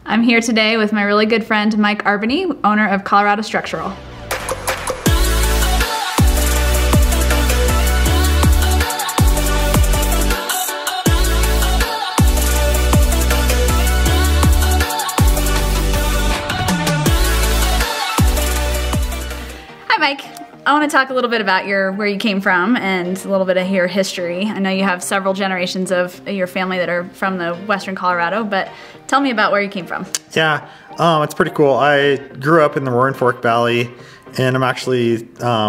I'm here today with my really good friend, Mike Arbaney, owner of Colorado Structural. Hi, Mike. I want to talk a little bit about where you came from and a little bit of your history. I know you have several generations of your family that are from the Western Colorado, but tell me about where you came from. Yeah, it's pretty cool. I grew up in the Roaring Fork Valley, and I'm actually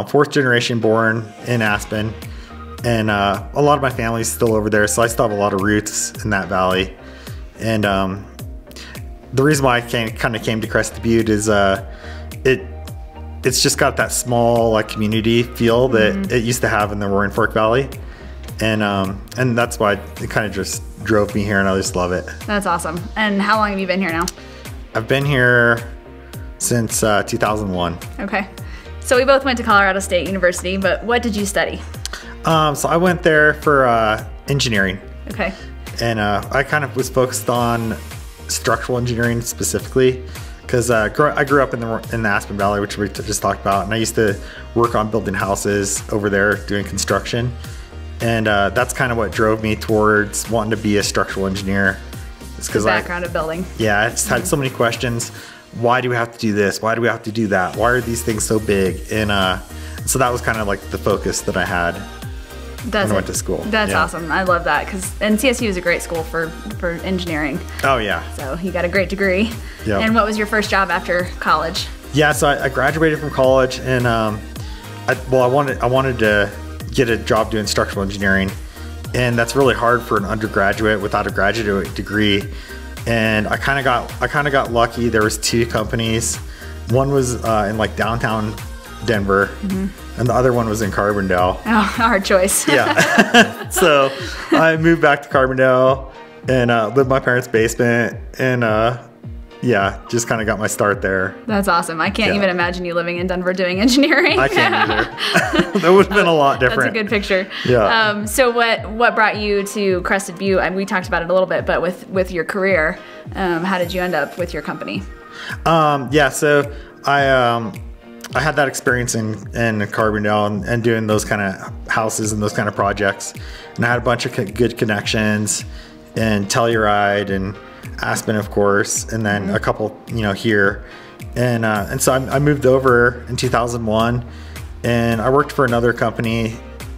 fourth generation born in Aspen, and a lot of my family's still over there, so I still have a lot of roots in that valley. And the reason why I kind of came to Crested Butte is it's just got that small like community feel that it used to have in the Roaring Fork Valley, and that's why it kind of just drove me here, and I just love it. That's awesome. And how long have you been here now? I've been here since 2001. Okay, so we both went to Colorado State University, but what did you study? So I went there for engineering. Okay. And I kind of was focused on structural engineering specifically, because I grew up in the Aspen Valley, which we just talked about, and I used to work on building houses over there doing construction, and that's kind of what drove me towards wanting to be a structural engineer. It's because background of building. Yeah, I just had so many questions. Why do we have to do this? Why do we have to do that? Why are these things so big? And so that was kind of like the focus that I had when I went to school. That's awesome. I love that, and CSU is a great school for engineering. Oh yeah. So you got a great degree. Yep. And what was your first job after college? Yeah, so I graduated from college, and I wanted to get a job doing structural engineering, and that's really hard for an undergraduate without a graduate degree. And I kind of got lucky. There was two companies. One was in like downtown Denver, and the other one was in Carbondale. Oh, hard choice. Yeah. So I moved back to Carbondale and lived in my parents' basement, and yeah, just kind of got my start there. That's awesome. I can't even imagine you living in Denver doing engineering. I can't either. That would have been a lot different. That's a good picture. Yeah. So what brought you to Crested Butte? I mean, we talked about it a little bit, but with your career, how did you end up with your company? Yeah, so I had that experience in Carbondale and doing those kind of houses and those kind of projects, and I had a bunch of good connections in Telluride and Aspen, of course, and then a couple, here, and so I moved over in 2001, and I worked for another company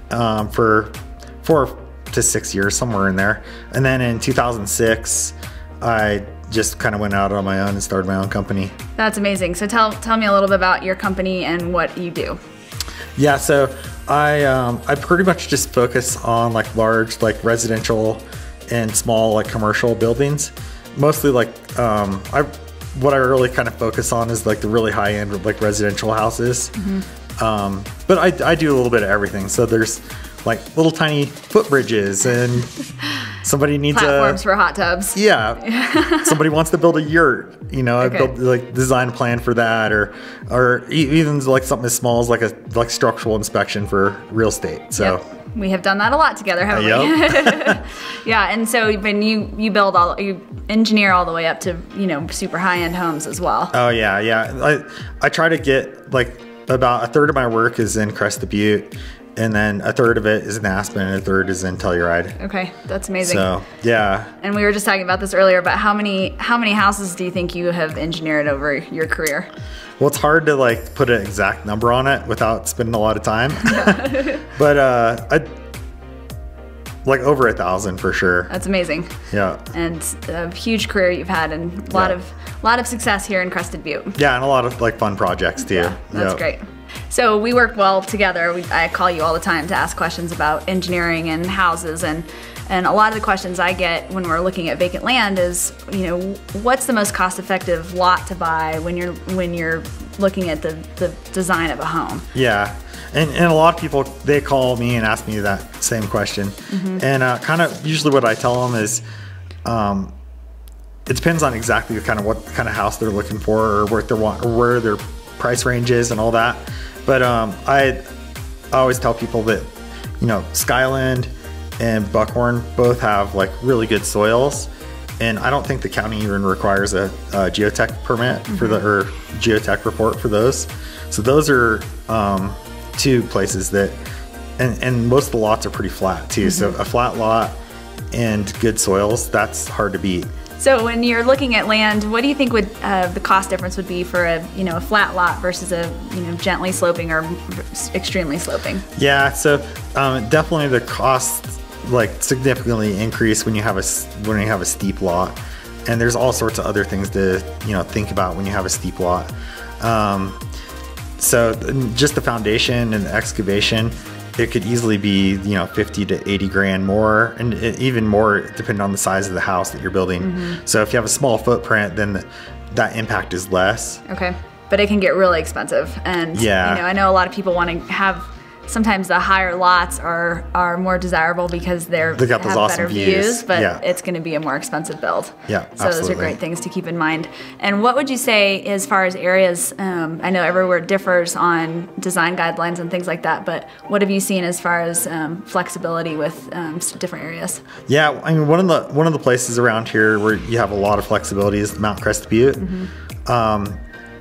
for 4 to 6 years, somewhere in there, and then in 2006, I just kind of went out on my own and started my own company. That's amazing. So tell me a little bit about your company and what you do. Yeah, so I pretty much just focus on like large like residential and small like commercial buildings. Mostly like what I really kind of focus on is like the really high end like residential houses. But I do a little bit of everything. So there's like little tiny footbridges, and somebody needs platforms for hot tubs. Yeah. Somebody wants to build a yurt, I build like design plan for that, or even like something as small as like structural inspection for real estate. So we have done that a lot together, haven't we? Yeah, and so when you engineer all the way up to super high end homes as well. Oh yeah. I try to get like about a third of my work is in Crested Butte, and then a third of it is in Aspen, and a third is in Telluride. Okay, that's amazing. So yeah. And we were just talking about this earlier, but how many houses do you think you have engineered over your career? Well, it's hard to like put an exact number on it without spending a lot of time. But I like over 1,000 for sure. That's amazing. Yeah. And a huge career you've had, and a lot of success here in Crested Butte. Yeah, and a lot of like fun projects too. Yeah, that's great. So we work well together. I call you all the time to ask questions about engineering and houses, and a lot of the questions I get when we're looking at vacant land is, what's the most cost-effective lot to buy when you're looking at the design of a home? Yeah. And a lot of people, they call me and ask me that same question. And kind of usually what I tell them is, it depends on exactly what kind of house they're looking for, or what they want, or where their price range is and all that. But I always tell people that, Skyland and Buckhorn both have like really good soils, And I don't think the county even requires a geotech permit for or geotech report for those. So those are two places that, and most of the lots are pretty flat too. So a flat lot and good soils, that's hard to beat. So when you're looking at land, what do you think would the cost difference would be for a flat lot versus a gently sloping or extremely sloping? Yeah, so definitely the costs like significantly increase when you have a steep lot, and there's all sorts of other things to think about when you have a steep lot. So just the foundation and the excavation, it could easily be 50 to 80 grand more, and even more depending on the size of the house that you're building. So if you have a small footprint, then that impact is less. Okay, but it can get really expensive, and I know a lot of people want to have. Sometimes the higher lots are more desirable because they got those have awesome better views, but it's going to be a more expensive build. Yeah, so those are great things to keep in mind. And what would you say as far as areas? I know everywhere differs on design guidelines and things like that, but what have you seen as far as flexibility with different areas? Yeah, I mean one of the places around here where you have a lot of flexibility is Mount Crested Butte.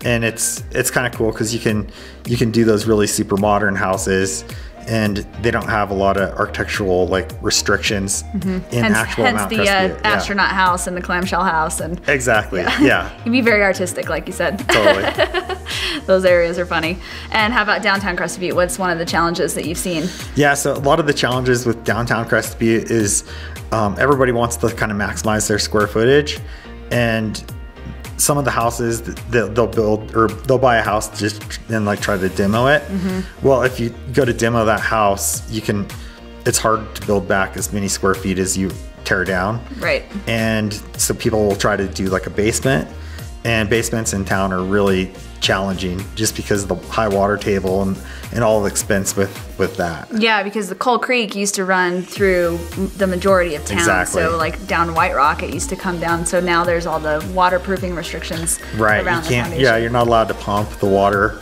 And it's kind of cool because you can do those really super modern houses, and they don't have a lot of architectural restrictions in actual Mount Crested Butte. The astronaut house and the clamshell house and exactly. Yeah. You can be very artistic, like you said. Totally. Those areas are funny. And how about downtown Crested Butte? What's one of the challenges that you've seen? Yeah, so a lot of the challenges with downtown Crested Butte is everybody wants to kind of maximize their square footage, and some of the houses they'll build, or they'll buy a house just and try to demo it. Well, if you go to demo that house, it's hard to build back as many square feet as you tear down. Right. And so people will try to do a basement, and basements in town are really challenging just because of the high water table and all the expense with that. Yeah, because the Coal Creek used to run through the majority of town. Exactly. So down White Rock it used to come down, so now there's all the waterproofing restrictions around the foundation. Yeah, you're not allowed to pump the water,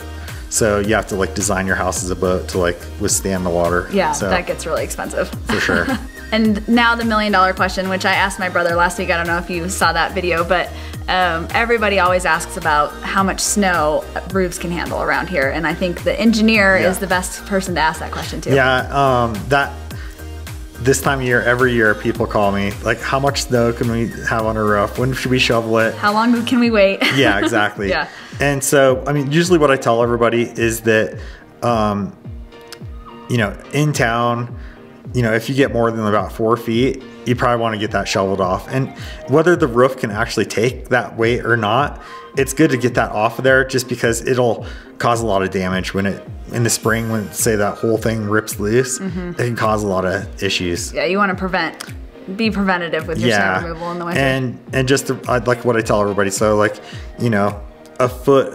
so you have to design your house as a boat to withstand the water. Yeah, so that gets really expensive. For sure. And now the $1 million question, which I asked my brother last week. I don't know if you saw that video, but everybody always asks about how much snow roofs can handle around here, and I think the engineer is the best person to ask that question to. Yeah, this time of year, every year, people call me how much snow can we have on a roof? When should we shovel it? How long can we wait? Yeah, exactly. Yeah. And so, I mean, usually what I tell everybody is that, in town, if you get more than about 4 feet, you probably want to get that shoveled off. And whether the roof can actually take that weight or not, it's good to get that off of there, just because it'll cause a lot of damage in the spring when, say, that whole thing rips loose. It can cause a lot of issues. Yeah, you want to be preventative with your snow removal in the winter. And just like what I tell everybody, so a foot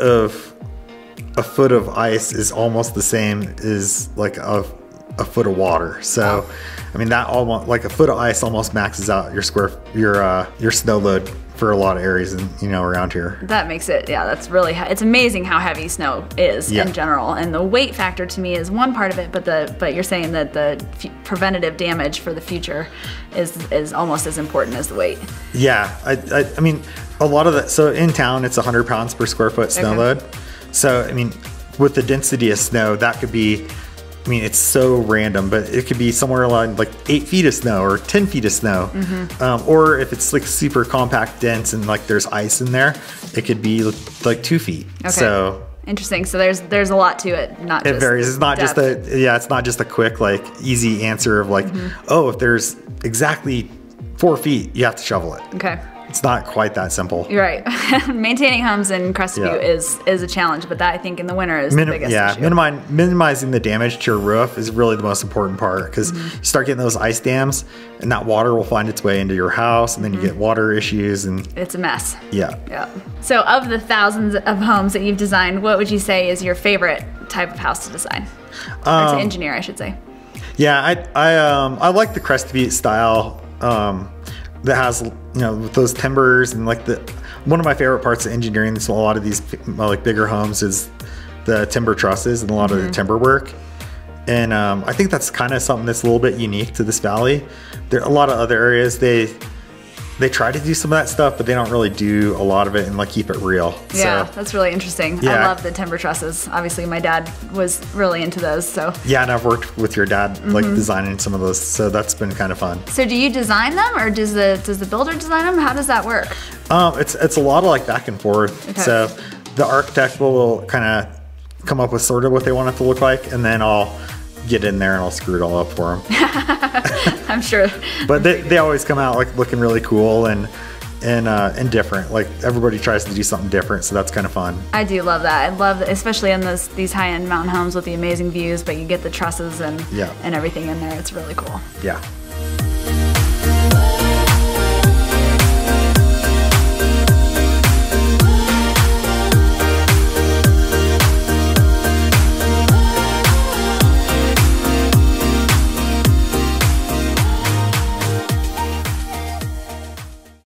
of ice is almost the same as a foot of water. So I mean, that almost a foot of ice almost maxes out your snow load for a lot of areas around here. That makes it, that's really, it's amazing how heavy snow is in general, and the weight factor to me is one part of it, but you're saying that the preventative damage for the future is almost as important as the weight. Yeah, I mean, a lot of that, so in town it's 100 pounds per square foot snow load. So I mean, with the density of snow, that could be, I mean, it's so random, but it could be somewhere around 8 feet of snow or 10 feet of snow. Or if it's super compact, dense, and there's ice in there, it could be 2 feet. Okay. So interesting. So there's a lot to it. Not just it varies. It's not depth. It's not just a quick easy answer of oh, if there's exactly 4 feet, you have to shovel it. Okay. It's not quite that simple. You're right. Maintaining homes in Crested Butte is a challenge, but that I think in the winter is the biggest issue. Minimizing the damage to your roof is really the most important part, because you start getting those ice dams, and that water will find its way into your house, and then you get water issues, and it's a mess. Yeah. Yeah. So of the thousands of homes that you've designed, what would you say is your favorite type of house to design? Or to engineer, I should say. Yeah, I like the Crested Butte style. That has with those timbers, and one of my favorite parts of engineering a lot of these bigger homes is the timber trusses and a lot of the timber work. And I think that's kind of something that's a little bit unique to this valley. There are a lot of other areas, they they try to do some of that stuff, but they don't really do a lot of it and like keep it real. Yeah, so, that's really interesting. Yeah. I love the timber trusses. Obviously, my dad was really into those. So yeah, and I've worked with your dad like designing some of those, so that's been kind of fun. So do you design them, or does the builder design them? How does that work? It's a lot of like back and forth. Okay. So the architect will kind of come up with sort of what they want it to look like, and then I'll get in there and I'll screw it all up for them. I'm sure. But they always come out like looking really cool and different. Like everybody tries to do something different, so that's kind of fun. I do love that. I love that, especially in these high-end mountain homes with the amazing views, but you get the trusses and everything in there. It's really cool. Yeah.